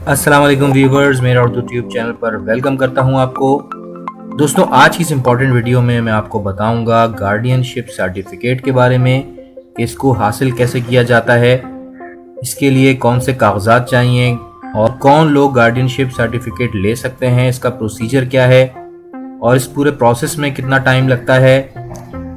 السلام علیکم ویورز، میرا اردو ٹیوب چینل پر ویلکم کرتا ہوں آپ کو۔ دوستوں، آج کی اس امپورٹنٹ ویڈیو میں آپ کو بتاؤں گا گارڈین شپ سرٹیفکیٹ کے بارے میں کہ اس کو حاصل کیسے کیا جاتا ہے، اس کے لیے کون سے کاغذات چاہیے اور کون لوگ گارڈین شپ سرٹیفکیٹ لے سکتے ہیں، اس کا پروسیجر کیا ہے اور اس پورے پروسیس میں کتنا ٹائم لگتا ہے۔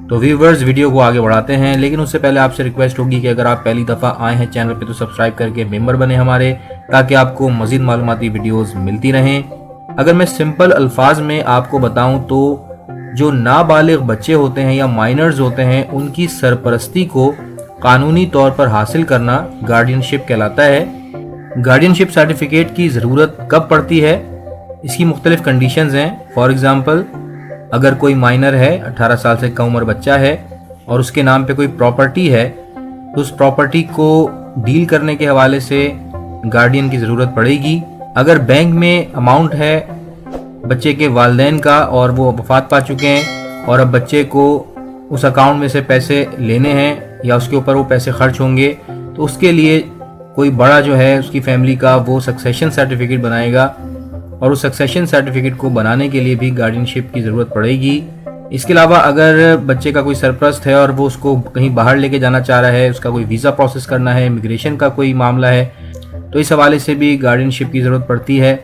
تو ویورز، ویڈیو کو آگے بڑھاتے ہیں، لیکن اس سے پہلے آپ سے ریکویسٹ ہوگی کہ اگر آپ پہلی دفعہ آئے ہیں چینل پہ تو سبسکرائب کر کے ممبر بنے ہمارے، تاکہ آپ کو مزید معلوماتی ویڈیوز ملتی رہیں۔ اگر میں سمپل الفاظ میں آپ کو بتاؤں تو جو نابالغ بچے ہوتے ہیں یا مائنرز ہوتے ہیں، ان کی سرپرستی کو قانونی طور پر حاصل کرنا گارڈین شپ کہلاتا ہے۔ گارڈین شپ سرٹیفکیٹ کی ضرورت کب پڑتی ہے؟ اس کی مختلف کنڈیشنز ہیں۔ فار ایگزامپل، اگر کوئی مائنر ہے، 18 سال سے کم عمر بچہ ہے اور اس کے نام پہ کوئی پراپرٹی ہے، تو اس پراپرٹی کو ڈیل کرنے کے حوالے سے گارڈین کی ضرورت پڑے گی۔ اگر بینک میں اماؤنٹ ہے بچے کے والدین کا اور وہ وفات پا چکے ہیں اور اب بچے کو اس اکاؤنٹ میں سے پیسے لینے ہیں یا اس کے اوپر وہ پیسے خرچ ہوں گے، تو اس کے لیے کوئی بڑا جو ہے اس کی فیملی کا وہ سکسیشن سرٹیفکیٹ بنائے گا، اور اس سکسیشن سرٹیفکیٹ کو بنانے کے لیے بھی گارڈین شپ کی ضرورت پڑے گی۔ اس کے علاوہ اگر بچے کا کوئی سرپرست ہے اور وہ اس کو کہیں باہر لے کے جانا چاہ رہا ہے، اس کا کوئی ویزا پروسیس کرنا ہے، امیگریشن کا کوئی معاملہ ہے، تو اس حوالے سے بھی گارڈین شپ کی ضرورت پڑتی ہے۔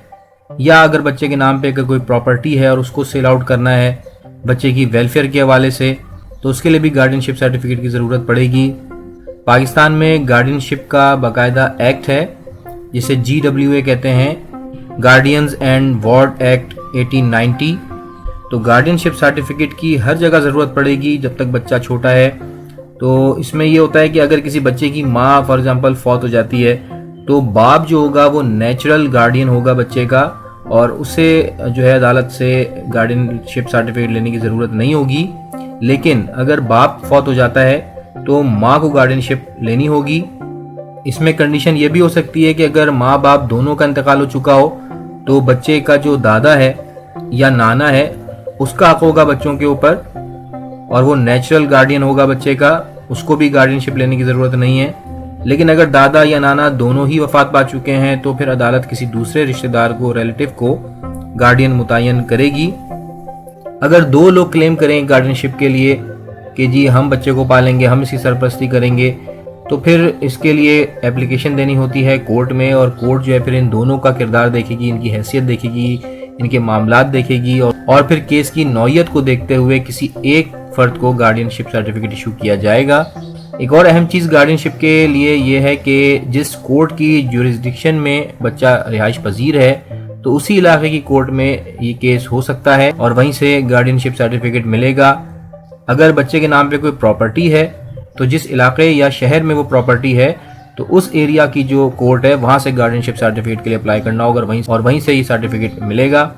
یا اگر بچے کے نام پہ کوئی پراپرٹی ہے اور اس کو سیل آؤٹ کرنا ہے بچے کی ویلفیئر کے حوالے سے، تو اس کے لیے بھی گارڈین شپ سرٹیفکیٹ کی ضرورت پڑے گی۔ پاکستان میں گارڈین شپ کا باقاعدہ ایکٹ ہے جسے GWA کہتے ہیں، گارڈینز اینڈ وارڈ ایکٹ 1890۔ تو گارڈین شپ سرٹیفکیٹ کی ہر جگہ ضرورت پڑے گی جب تک بچہ چھوٹا ہے۔ تو اس میں یہ ہوتا ہے کہ اگر کسی بچے کی ماں فار ایگزامپل فوت ہو جاتی ہے، تو باپ جو ہوگا وہ نیچرل گارڈین ہوگا بچے کا، اور اسے جو ہے عدالت سے گارڈین شپ سرٹیفکیٹ لینے کی ضرورت نہیں ہوگی۔ لیکن اگر باپ فوت ہو جاتا ہے تو ماں کو گارڈین شپ لینی ہوگی۔ اس میں کنڈیشن یہ بھی ہو سکتی ہے کہ اگر ماں باپ دونوں کا انتقال ہو چکا ہو تو بچے کا جو دادا ہے یا نانا ہے اس کا حق ہوگا بچوں کے اوپر، اور وہ نیچرل گارڈین ہوگا بچے کا، اس کو بھی گارڈین شپ لینے کی ضرورت نہیں ہے۔ لیکن اگر دادا یا نانا دونوں ہی وفات پا چکے ہیں تو پھر عدالت کسی دوسرے رشتہ دار کو، ریلیٹیو کو گارڈین متعین کرے گی۔ اگر دو لوگ کلیم کریں گارڈین شپ کے لیے کہ جی ہم بچے کو پالیں گے، ہم اس کی سرپرستی کریں گے، تو پھر اس کے لیے اپلیکیشن دینی ہوتی ہے کورٹ میں، اور کورٹ جو ہے پھر ان دونوں کا کردار دیکھے گی، ان کی حیثیت دیکھے گی، ان کے معاملات دیکھے گی، اور پھر کیس کی نوعیت کو دیکھتے ہوئے کسی ایک فرد کو گارڈین شپ سرٹیفکیٹ ایشو کیا جائے گا۔ ایک اور اہم چیز گارڈین شپ کے لیے یہ ہے کہ جس کورٹ کی جورسڈکشن میں بچہ رہائش پذیر ہے تو اسی علاقے کی کورٹ میں یہ کیس ہو سکتا ہے اور وہیں سے گارڈین شپ سرٹیفکیٹ ملے گا۔ اگر بچے کے نام پہ کوئی پراپرٹی ہے تو جس علاقے یا شہر میں وہ پراپرٹی ہے تو اس ایریا کی جو کورٹ ہے وہاں سے گارڈین شپ سرٹیفکیٹ کے لیے اپلائی کرنا ہوگا، اور وہیں سے یہ سرٹیفکیٹ ملے گا۔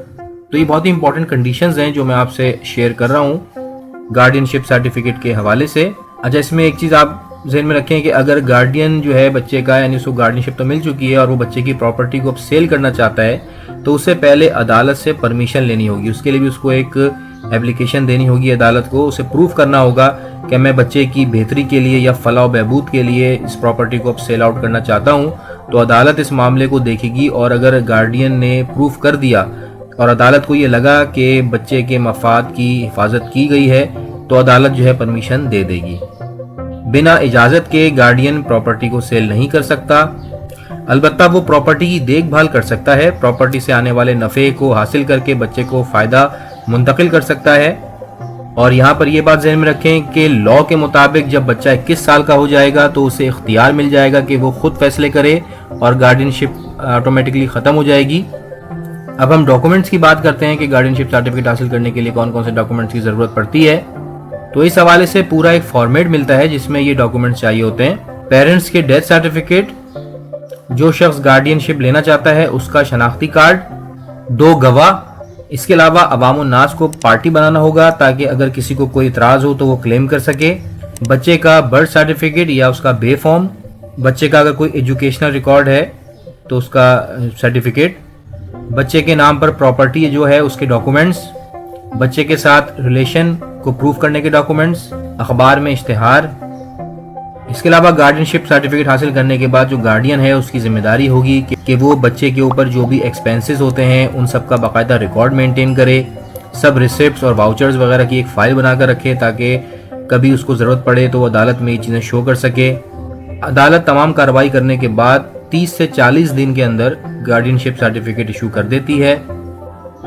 تو یہ بہت ہی امپورٹنٹ کنڈیشنز ہیں جو میں آپ سے شیئر کر رہا ہوں گارڈین شپ سرٹیفکیٹ کے حوالے سے۔ اچھا، اس میں ایک چیز آپ ذہن میں رکھیں کہ اگر گارڈین جو ہے بچے کا، یعنی اس کو گارڈین شپ تو مل چکی ہے اور وہ بچے کی پراپرٹی کو اب سیل کرنا چاہتا ہے، تو اس سے پہلے عدالت سے پرمیشن لینی ہوگی۔ اس کے لیے بھی اس کو ایک اپلیکیشن دینی ہوگی عدالت کو، اسے پروف کرنا ہوگا کہ میں بچے کی بہتری کے لیے یا فلاح و بہبود کے لیے اس پراپرٹی کو اب سیل آؤٹ کرنا چاہتا ہوں۔ تو عدالت اس معاملے کو دیکھے گی، اور اگر گارڈین نے پروف کر دیا اور عدالت کو یہ لگا کہ بچے کے مفاد کی حفاظت کی گئی ہے تو عدالت جو ہے پرمیشن دے دے گی۔ بنا اجازت کے گارڈین پراپرٹی کو سیل نہیں کر سکتا، البتہ وہ پراپرٹی کی دیکھ بھال کر سکتا ہے، پراپرٹی سے آنے والے نفع کو حاصل کر کے بچے کو فائدہ منتقل کر سکتا ہے۔ اور یہاں پر یہ بات ذہن میں رکھیں کہ لاء کے مطابق جب بچہ 21 سال کا ہو جائے گا تو اسے اختیار مل جائے گا کہ وہ خود فیصلے کرے اور گارڈین شپ آٹومیٹکلی ختم ہو جائے گی۔ اب ہم ڈاکومنٹس کی بات کرتے ہیں کہ گارڈین شپ سرٹیفکیٹ حاصل کرنے کے لیے کون کون سے ڈاکومنٹس کی ضرورت پڑتی ہے۔ تو اس حوالے سے پورا ایک فارمیٹ ملتا ہے جس میں یہ ڈاکومنٹس چاہیے ہوتے ہیں۔ پیرنٹس کے ڈیتھ سرٹیفکیٹ، جو شخص گارڈین شپ لینا چاہتا ہے اس کا شناختی کارڈ، 2 گواہ، اس کے علاوہ عوام الناس کو پارٹی بنانا ہوگا تاکہ اگر کسی کو کوئی اعتراض ہو تو وہ کلیم کر سکے، بچے کا برتھ سرٹیفکیٹ یا اس کا بے فارم، بچے کا اگر کوئی ایجوکیشنل ریکارڈ ہے تو اس کا سرٹیفکیٹ، بچے کے نام پر پراپرٹی جو ہے اس کے ڈاکومنٹس، بچے کے ساتھ ریلیشن کو پروف کرنے کے ڈاکومنٹس، اخبار میں اشتہار، اس کے علاوہ گارڈینشپ سرٹیفکیٹ حاصل کرنے کے بعد جو گارڈین ہے اس کی ذمہ داری ہوگی کہ وہ بچے کے اوپر جو بھی ایکسپینسز ہوتے ہیں ان سب کا باقاعدہ ریکارڈ مینٹین کرے، سب ریسپٹس اور واؤچرز وغیرہ کی ایک فائل بنا کر رکھے تاکہ کبھی اس کو ضرورت پڑے تو وہ عدالت میں یہ چیزیں شو کر سکے۔ عدالت تمام کارروائی کرنے کے بعد 30 سے 40 دن کے اندر گارڈینشپ سرٹیفکیٹ ایشو کر دیتی ہے۔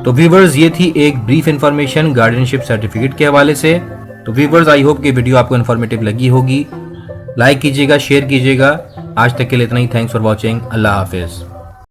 تو ویورز، یہ تھی ایک بریف انفارمیشن گارڈینشپ سرٹیفکیٹ کے حوالے سے۔ تو ویورز، آئی ہوپ کہ ویڈیو آپ کو انفارمیٹیو لگی ہوگی۔ لائک کیجیے گا، شیئر کیجیے گا۔ آج تک کے لیے اتنا ہی۔ Thanks for watching. اللہ حافظ۔